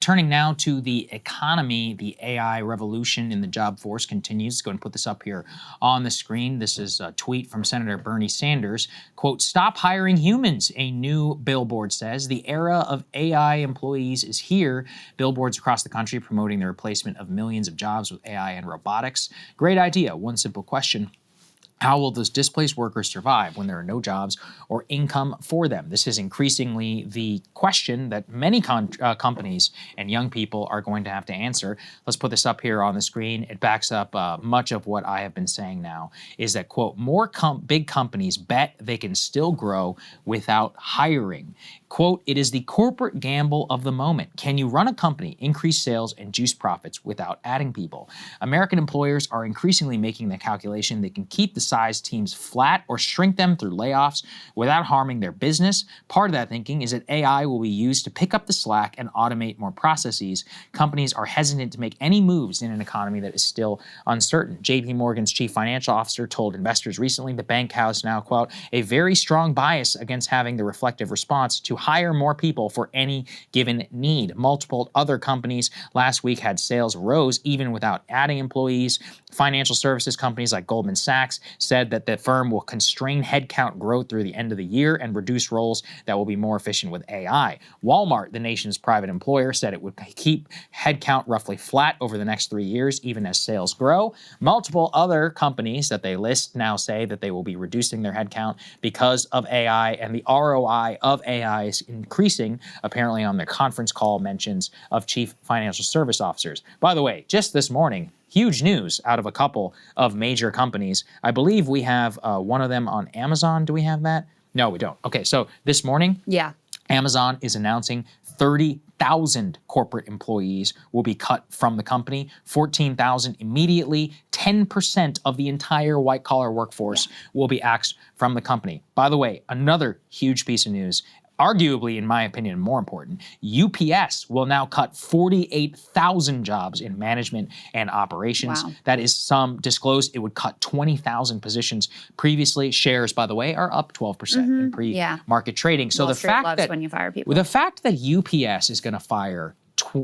Turning now to the economy, the AI revolution in the job force continues. Go and put this up here on the screen. This is a tweet from Senator Bernie Sanders. Quote, "Stop hiring humans," a new billboard says. "The era of AI employees is here." Billboards across the country promoting the replacement of millions of jobs with AI and robotics. Great idea. One simple question. How will those displaced workers survive when there are no jobs or income for them? This is increasingly the question that many companies and young people are going to have to answer. Let's put this up here on the screen. It backs up much of what I have been saying now, is that, quote, more big companies bet they can still grow without hiring. Quote, "It is the corporate gamble of the moment. Can you run a company, increase sales, and juice profits without adding people? American employers are increasingly making the calculation they can keep the size teams flat or shrink them through layoffs without harming their business. Part of that thinking is that AI will be used to pick up the slack and automate more processes. Companies are hesitant to make any moves in an economy that is still uncertain." JP Morgan's chief financial officer told investors recently the bank has now, quote, "a very strong bias against having the reflective response to hire more people for any given need." Multiple other companies last week had sales rose even without adding employees. Financial services companies like Goldman Sachs said that the firm will constrain headcount growth through the end of the year and reduce roles that will be more efficient with AI. Walmart, the nation's private employer, said it would keep headcount roughly flat over the next 3 years, even as sales grow. Multiple other companies that they list now say that they will be reducing their headcount because of AI, and the ROI of AI is increasing, apparently on their conference call mentions of chief financial service officers. By the way, just this morning, huge news out of a couple of major companies. I believe we have one of them on Amazon. Do we have that? No, we don't. Okay, so this morning, Amazon is announcing 30,000 corporate employees will be cut from the company, 14,000 immediately, 10% of the entire white-collar workforce will be axed from the company. By the way, another huge piece of news, arguably, in my opinion, more important, UPS will now cut 48,000 jobs in management and operations. Wow. That is some disclosed. It would cut 20,000 positions previously. Shares, by the way, are up 12% in pre-market trading. So Wall Street loves when you fire people. The fact that UPS is going to fire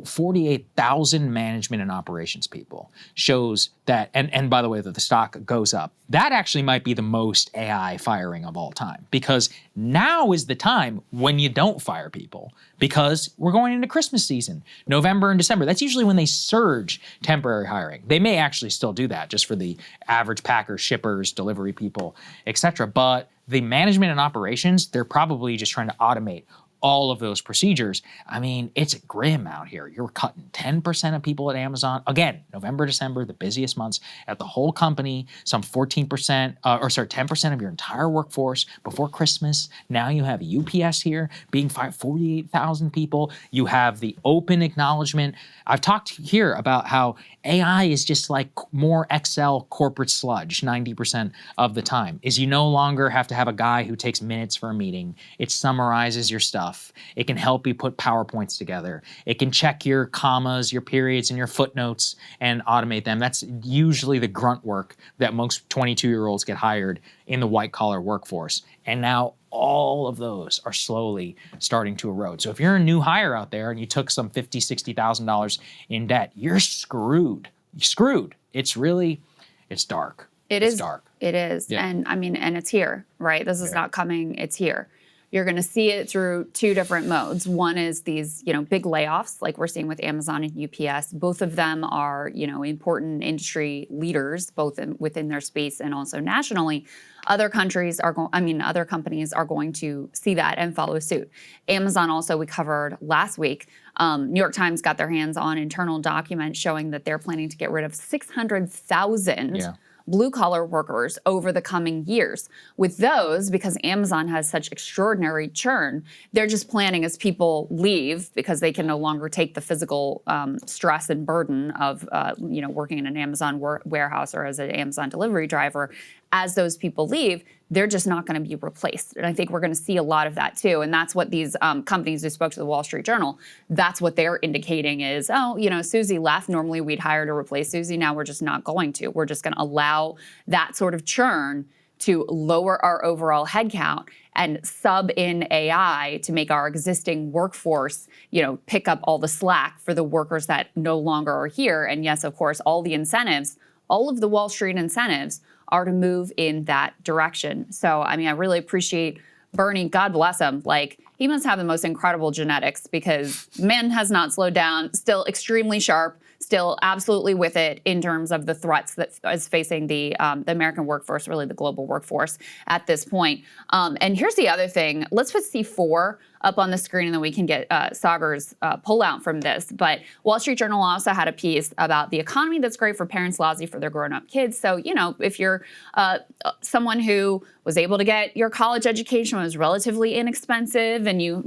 48,000 management and operations people shows that, and by the way, that the stock goes up. That actually might be the most AI firing of all time, because now is the time when you don't fire people, because we're going into Christmas season, November and December. That's usually when they surge temporary hiring. They may actually still do that just for the average packers, shippers, delivery people, etc. But the management and operations, they're probably just trying to automate all of those procedures. I mean, it's grim out here. You're cutting 10% of people at Amazon. Again, November, December, the busiest months at the whole company, some 10% of your entire workforce before Christmas. Now you have UPS here being fired, 48,000 people. You have the open acknowledgement. I've talked here about how AI is just like more Excel corporate sludge 90% of the time. Is you no longer have to have a guy who takes minutes for a meeting. It summarizes your stuff. It can help you put PowerPoints together. It can check your commas, your periods, and your footnotes and automate them. That's usually the grunt work that most 22-year-olds get hired in the white-collar workforce. And now all of those are slowly starting to erode. So if you're a new hire out there and you took some $50,000, $60,000 in debt, you're screwed. You're screwed. It's dark. It's dark. It is. Yeah. And I mean, and it's here, right? This is not coming, it's here. You're going to see it through two different modes. One is these, big layoffs like we're seeing with Amazon and UPS. Both of them are, important industry leaders, both within their space and also nationally. Other companies are going to see that and follow suit. Amazon also, we covered last week, New York Times got their hands on internal documents showing that they're planning to get rid of 600,000 blue-collar workers over the coming years. With those, because Amazon has such extraordinary churn, they're just planning as people leave because they can no longer take the physical stress and burden of working in an Amazon warehouse or as an Amazon delivery driver. As those people leave, they're just not going to be replaced. And I think we're going to see a lot of that too. And that's what these companies who spoke to the Wall Street Journal, that's what they're indicating is, Susie left. Normally we'd hire to replace Susie. Now we're just not going to. We're just going to allow that sort of churn to lower our overall headcount and sub in AI to make our existing workforce, pick up all the slack for the workers that no longer are here. And yes, of course, all the incentives, all of the Wall Street incentives are to move in that direction. So, I mean, I really appreciate Bernie, God bless him. Like, he must have the most incredible genetics because man has not slowed down, still extremely sharp, still absolutely with it in terms of the threats that is facing the American workforce, really the global workforce at this point. And here's the other thing. Let's put C4 up on the screen and then we can get Saagar's pullout from this. But Wall Street Journal also had a piece about the economy that's great for parents, lousy for their grown-up kids. So, if you're someone who was able to get your college education, was relatively inexpensive, and you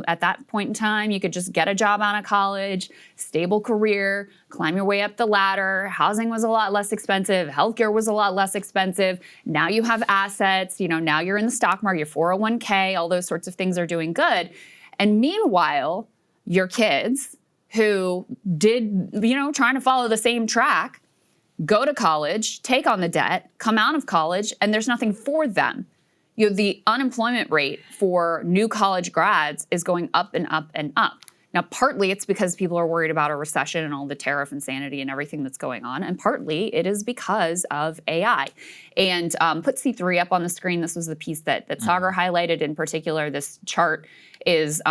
at that point in time, you could just get a job out of college, stable career, climb your way up the ladder. Housing was a lot less expensive. Healthcare was a lot less expensive. Now you have assets, now you're in the stock market, your 401k, all those sorts of things are doing good. And meanwhile, your kids who did, trying to follow the same track, go to college, take on the debt, come out of college, and there's nothing for them. The unemployment rate for new college grads is going up and up and up. Now, partly it's because people are worried about a recession and all the tariff insanity and everything that's going on, and partly it is because of AI. And put C3 up on the screen. This was the piece that Saagar highlighted in particular. This chart is,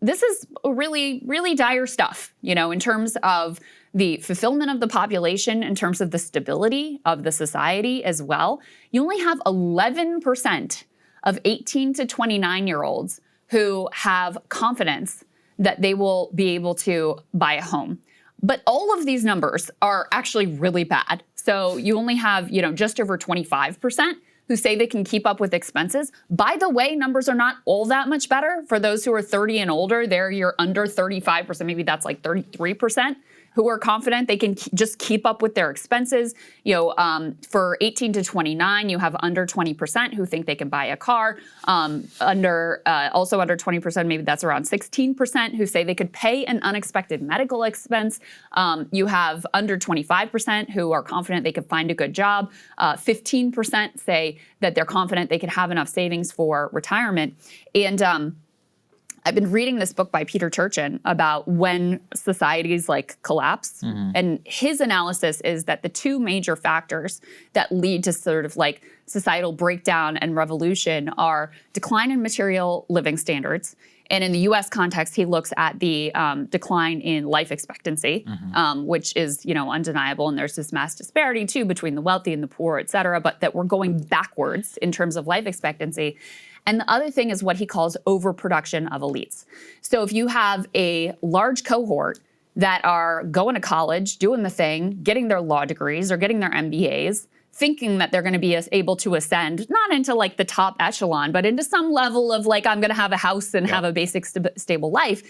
this is really, really dire stuff, in terms of the fulfillment of the population, in terms of the stability of the society as well. You only have 11% of 18 to 29-year-olds who have confidence that they will be able to buy a home. But all of these numbers are actually really bad. So you only have, just over 25% who say they can keep up with expenses. By the way, numbers are not all that much better. For those who are 30 and older, you're under 35%, maybe that's like 33%. Who are confident they can just keep up with their expenses. For 18 to 29, you have under 20% who think they can buy a car. Also under 20%, maybe that's around 16% who say they could pay an unexpected medical expense. You have under 25% who are confident they could find a good job. 15% say that they're confident they could have enough savings for retirement. And I've been reading this book by Peter Turchin about when societies collapse. Mm-hmm. And his analysis is that the two major factors that lead to sort of societal breakdown and revolution are decline in material living standards. And in the US context, he looks at the decline in life expectancy, mm-hmm. Which is, undeniable. And there's this mass disparity too between the wealthy and the poor, et cetera, but that we're going backwards in terms of life expectancy. And the other thing is what he calls overproduction of elites. So if you have a large cohort that are going to college, doing the thing, getting their law degrees or getting their MBAs, thinking that they're going to be able to ascend, not into the top echelon, but into some level of I'm going to have a house and have a basic stable life.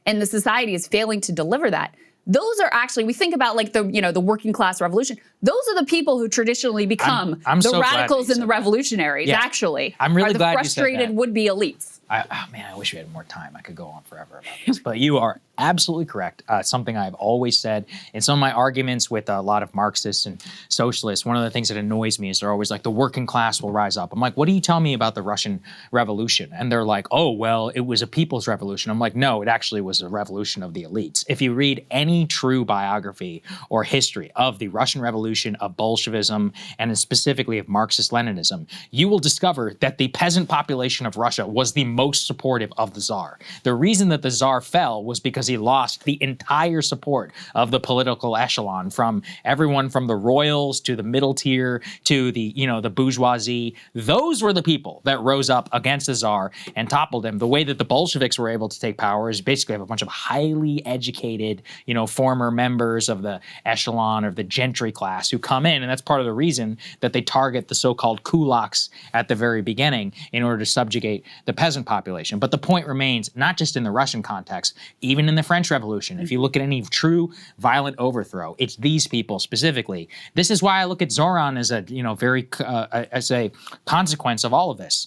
And the society is failing to deliver that. Those are actually, we think about the working class revolution. Those are the people who traditionally become I'm the so radicals and the revolutionaries, actually. I'm really glad you said that. Are the frustrated would-be elites. I wish we had more time. I could go on forever about this. But you are absolutely correct. Something I've always said in some of my arguments with a lot of Marxists and socialists, one of the things that annoys me is they're always like, the working class will rise up. I'm like, what do you tell me about the Russian Revolution? And they're like, oh, well, it was a people's revolution. I'm like, no, it actually was a revolution of the elites. If you read any true biography or history of the Russian Revolution, of Bolshevism, and specifically of Marxist-Leninism, you will discover that the peasant population of Russia was the most supportive of the Tsar. The reason that the Tsar fell was because he lost the entire support of the political echelon, from everyone from the royals to the middle tier to the, the bourgeoisie. Those were the people that rose up against the Tsar and toppled him. The way that the Bolsheviks were able to take power is basically have a bunch of highly educated, former members of the echelon or the gentry class who come in, and that's part of the reason that they target the so-called kulaks at the very beginning in order to subjugate the peasant population. But the point remains, not just in the Russian context, even in the French Revolution. If you look at any true violent overthrow, it's these people specifically. This is why I look at Zoran as a, as a consequence of all of this.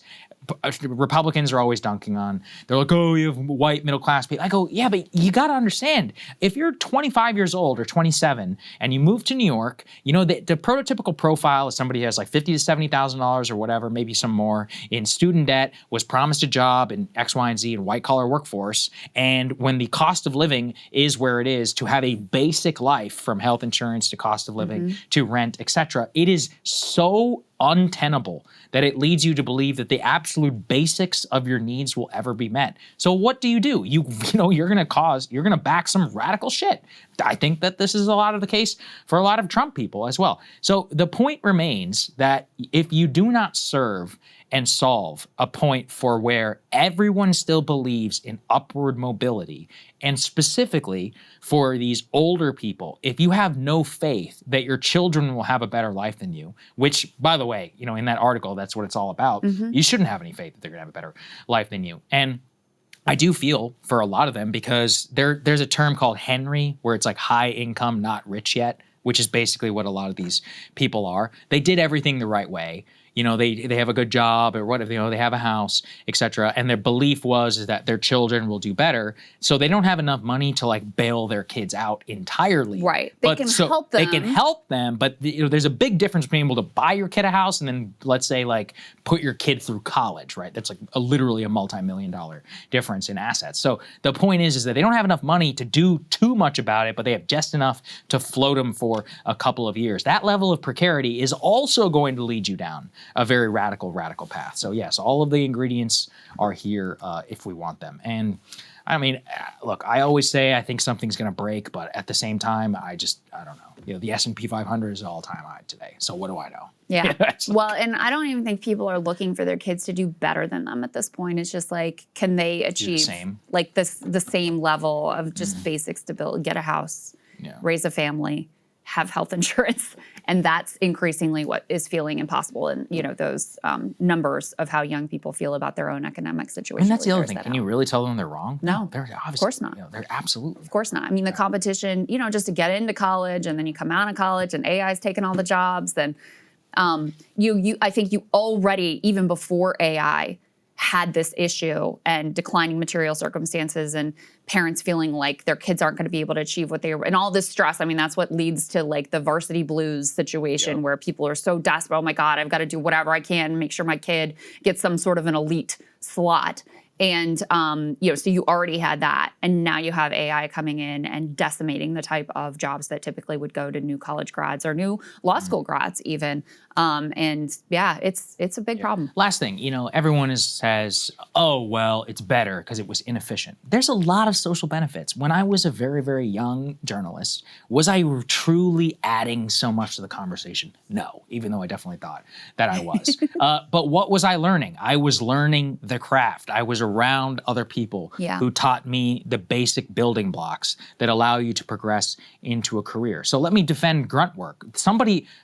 Republicans are always dunking on. They're like, oh, you have white middle class people. I go, yeah, but you got to understand, if you're 25 years old or 27 and you move to New York, you know, the prototypical profile is somebody who has like $50,000 to $70,000 or whatever, maybe some more in student debt, was promised a job in X, Y, and Z in white collar workforce. And when the cost of living is where it is, to have a basic life from health insurance to cost of living to rent, etc., it is so untenable that it leads you to believe that the absolute basics of your needs will ever be met. So what do? You know, you're going to back some radical shit. I think that this is a lot of the case for a lot of Trump people as well. So the point remains that if you do not serve and solve a point for where everyone still believes in upward mobility, and specifically for these older people, if you have no faith that your children will have a better life than you, which, by the way, you know, in that article, that's what it's all about. You shouldn't have any faith that they're gonna have a better life than you. And I do feel for a lot of them, because there's a term called Henry, where it's like high income, not rich yet, which is basically what a lot of these people are. They did everything the right way. You know, they have a good job or whatever, you know, they have a house, etc. And their belief is that their children will do better. So they don't have enough money to like bail their kids out entirely. Right. They can help them. They can help them, but you know, there's a big difference between able to buy your kid a house and then, let's say, like put your kid through college, right? That's like literally a multi-million-dollar difference in assets. So the point is that they don't have enough money to do too much about it, but they have just enough to float them for a couple of years. That level of precarity is also going to lead you down a very radical path. So yes, all of the ingredients are here if we want them. And I mean, look, I always say I think something's going to break, but at the same time, I don't know. You know, the S&P 500 is all-time high today. So what do I know? Yeah. Well, and I don't even think people are looking for their kids to do better than them at this point. It's just like, can they achieve like the same level of just basic stability, get a house, raise a family, have health insurance, and that's increasingly what is feeling impossible. And you know, those numbers of how young people feel about their own economic situation. And that's the other thing. Can you really tell them they're wrong? No, they're obviously, of course not. You know, they're absolutely. Of course not. I mean, the competition, you know, just to get into college, and then you come out of college, and AI's taking all the jobs. Then I think you already, even before AI, had this issue and declining material circumstances and parents feeling like their kids aren't going to be able to achieve what they were, and all this stress. I mean, that's what leads to like the varsity blues situation where people are so desperate. Oh my God, I've got to do whatever I can, make sure my kid gets some sort of an elite slot. And, you know, so you already had that. And now you have AI coming in and decimating the type of jobs that typically would go to new college grads or new law school grads even. And yeah, it's a big problem. Last thing, you know, everyone says, oh, well, it's better because it was inefficient. There's a lot of social benefits. When I was a very, very young journalist, was I truly adding so much to the conversation? No, even though I definitely thought that I was. But what was I learning? I was learning the craft. I was around other people who taught me the basic building blocks that allow you to progress into a career. So let me defend grunt work.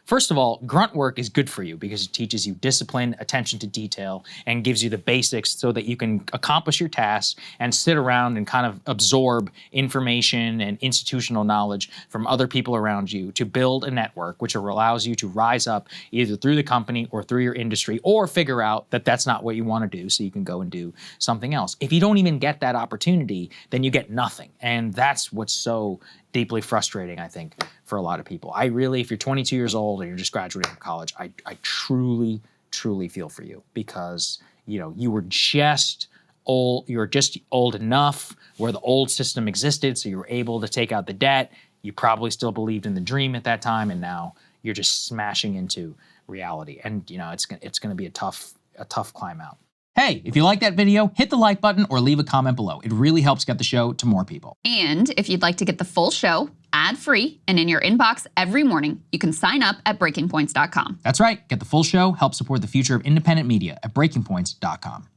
First of all, grunt work is good for you because it teaches you discipline, attention to detail, and gives you the basics so that you can accomplish your tasks and sit around and kind of absorb information and institutional knowledge from other people around you to build a network, which allows you to rise up either through the company or through your industry, or figure out that that's not what you want to do so you can go and do something else. If you don't even get that opportunity, then you get nothing. And that's what's so deeply frustrating, I think, for a lot of people. I really, if you're 22 years old and you're just graduating from college, I truly, truly feel for you, because, you know, you were just old enough where the old system existed, so you were able to take out the debt. You probably still believed in the dream at that time, and now you're just smashing into reality. And, you know, it's going to be a tough climb out. Hey, if you like that video, hit the like button or leave a comment below. It really helps get the show to more people. And if you'd like to get the full show ad-free and in your inbox every morning, you can sign up at breakingpoints.com. That's right. Get the full show, help support the future of independent media at breakingpoints.com.